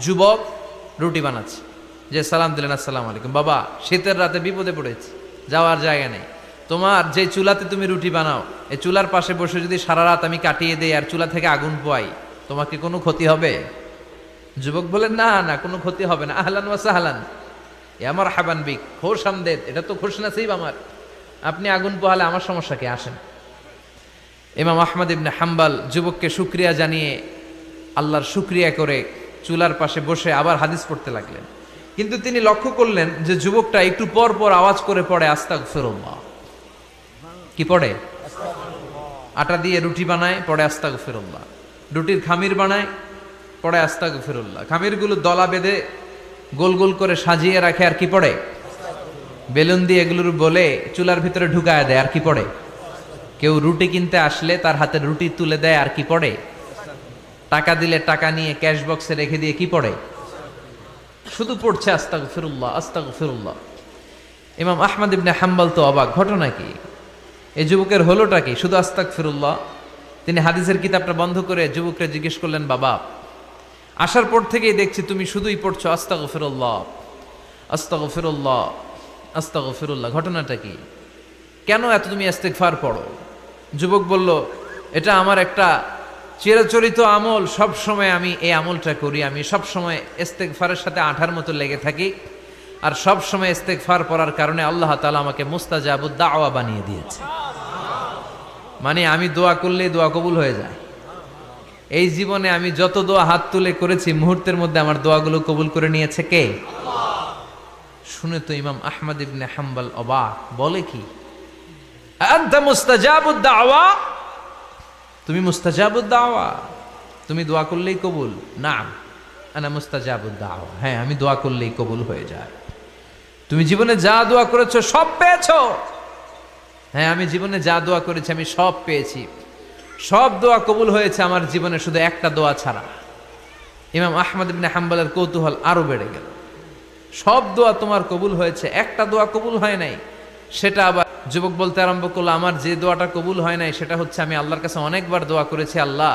যুবক রুটি বানাচ্ছে, যে সালাম দিলেন আসসালামু আলাইকুম। বাবা, শীতের রাতে বিপদে পড়েছে, যাওয়ার জায়গা নেই। তোমার যে চুলাতে তুমি রুটি বানাও, এই চুলার পাশে বসে যদি সারা রাত আমি কাটিয়ে দেই আর চুলা থেকে আগুন পোয়াই, তোমাকে কোনো ক্ষতি হবে? যুবক বলেন, না না, কোনো ক্ষতি হবে না। আহলান ওয়া সাহলান, এ আমার হাবান বিক, খোশ আমদেদ, এটা তো খুশ নসিব আমার। আপনি আগুন পোহালে আমার সমস্যা কি, আসেন। ইমাম আহমদ ইবনে হাম্বল যুবককে শুকরিয়া জানিয়ে আল্লাহর শুকরিয়া করে চুলার পাশে বসে আবার হাদিস পড়তে লাগলেন। কিন্তু তিনি লক্ষ্য করলেন যে যুবকটা একটু পর পর আওয়াজ করে পড়ে আস্তাগফিরুল্লাহ। কি পড়ে? আটা দিয়ে রুটি বানায়, পড়ে আস্তাগফিরুল্লাহ। রুটির খামির বানায়, পড়ে আস্তাগফিরুল্লাহ। খামিরগুলো দলা বেঁধে গোল গোল করে সাজিয়ে রাখে, আর কি পড়ে? বেলুন দিয়ে এগুলোর বলে চুলার ভিতরে ঢুকায় দেয়, আর কি পড়ে? কেউ রুটি কিনতে আসলে তার হাতে রুটি তুলে দেয়, আর কি পড়ে? টাকা দিলে টাকা নিয়ে ক্যাশ বক্সে রেখে দিয়ে কি পড়ে? শুধু পড়ছে আস্তাগফিরুল্লাহ আস্তাগফিরুল্লাহ। ইমাম আহমদ ইবনে হাম্বল তো অবাক, ঘটনা কি? এই যুবকের হলোটা কি? শুধু আস্তাগফিরুল্লাহ। তিনি হাদিসের কিতাবটা বন্ধ করে যুবককে জিজ্ঞেস করলেন, বাবা, আসার পর থেকেই দেখছি তুমি শুধুই পড়ছো আস্তাগফিরুল্লাহ আস্তাগফিরুল্লাহ আস্তাগফিরুল্লাহ, ঘটনাটা কি? কেন এত তুমি ইস্তেগফার পড়ো? যুবক বলল, এটা আমার একটা চিরাচরিত আমল, সব সময় আমি এই আমলটা করি। আমি সব সময় ইস্তেগফারের সাথে আঠার মতো লেগে থাকি, আর সব সময় ইস্তেগফার পড়ার কারণে আল্লাহ তাআলা আমাকে মুস্তাজাবুদ দাওয়া বানিয়ে দিয়েছে। মানে আমি দোয়া করলেই দোয়া কবুল হয়ে যায়। এই জীবনে আমি যত দোয়া হাত তুলে করেছি, মুহূর্তের মধ্যে আমার দোয়াগুলো কবুল করে নিয়েছে কে? শুনে তো ইমাম আহমদ ইবনে হাম্বল অবাক, বলে কি, আনতা মুস্তাজাবুদ দাওয়া? তুমি মুস্তাজাবুদ দাওয়া? তুমি দোয়া করলেই কবুল? নাম আনা মুস্তাজাবুদ দাওয়া, হ্যাঁ আমি দোয়া করলেই কবুল হয়ে যায়। তুমি জীবনে যা দোয়া করেছো সব পেয়েছো? হ্যাঁ, আমি জীবনে যা দোয়া করেছি আমি সব পেয়েছি, সব দোয়া কবুল হয়েছে আমার জীবনে, শুধু একটা দোয়া ছাড়া। ইমাম আহমদ ইবনে হাম্বলের কৌতূহল আরো বেড়ে গেল। সব দোয়া তোমার কবুল হয়েছে, একটা দোয়া কবুল হয় নাই, সেটা আবার? যুবক বলতে আরম্ভ করলো, আমার যে দোয়াটা কবুল হয় নাই সেটা হচ্ছে আমি আল্লাহর কাছে অনেকবার দোয়া করেছি, আল্লাহ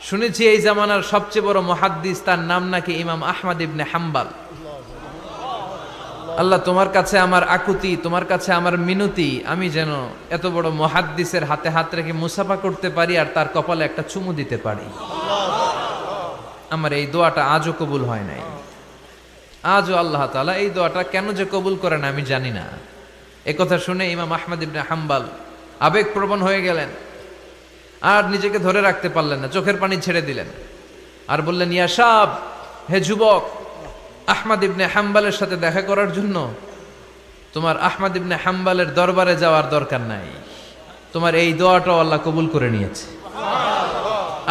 শুনেছি এই জামানার সবচেয়ে বড় মুহাদ্দিস, তার নাম নাকি ইমাম আহমদ ইবনে হাম্বল। আল্লাহ তোমার কাছে আমার আকুতি, তোমার কাছে আমার মিনতি, আমি যেন এত বড় মুহাদ্দিসের হাতে হাত রেখে মুসাফা করতে পারি আর তার কপালে একটা চুমু দিতে পারি। আমার এই দোয়াটা আজও কবুল হয় নাই। আজও আল্লাহ তাআলা এই দোয়াটা কেন যে কবুল করে না আমি জানি না। একথা শুনে ইমাম আহমদ ইবনে হাম্বল আবেগপ্রবণ হয়ে গেলেন, আর নিজেকে ধরে রাখতে পারলেন না, চোখের পানি ছেড়ে দিলেন আর বললেন, ইয়া শাব, হে যুবক, আহমদ ইবনে হাম্বলের সাথে দেখা করার জন্য তোমার আহমদ ইবনে হাম্বলের দরবারে যাওয়ার দরকার নাই, তোমার এই দোয়াটাও আল্লাহ কবুল করে নিয়েছে।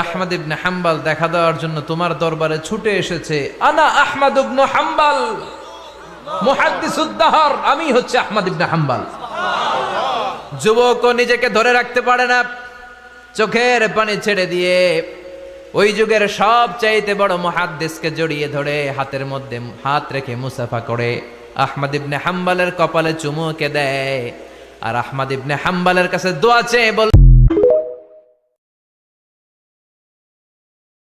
আহমদ ইবনে হাম্বল দেখা দেওয়ার জন্য তোমার দরবারে ছুটে এসেছে। আনা আহমদ ইবনে হাম্বল মুহাদ্দিসুদ দাহর, আমি হচ্ছে আহমদ ইবনে হাম্বল। যুবক নিজেকে ধরে রাখতে পারে না, চোখের পানি ছেড়ে দিয়ে ওই যুগের সব চাইতে বড় মুহাদ্দিসকে জড়িয়ে ধরে হাতের মধ্যে হাত রেখে মুসাফা করে আহমদ ইবনে হাম্বলের কপালে চুমুকে দেয়, আর আহমদ ইবনে হাম্বলের কাছে দোয়া চেয়ে বল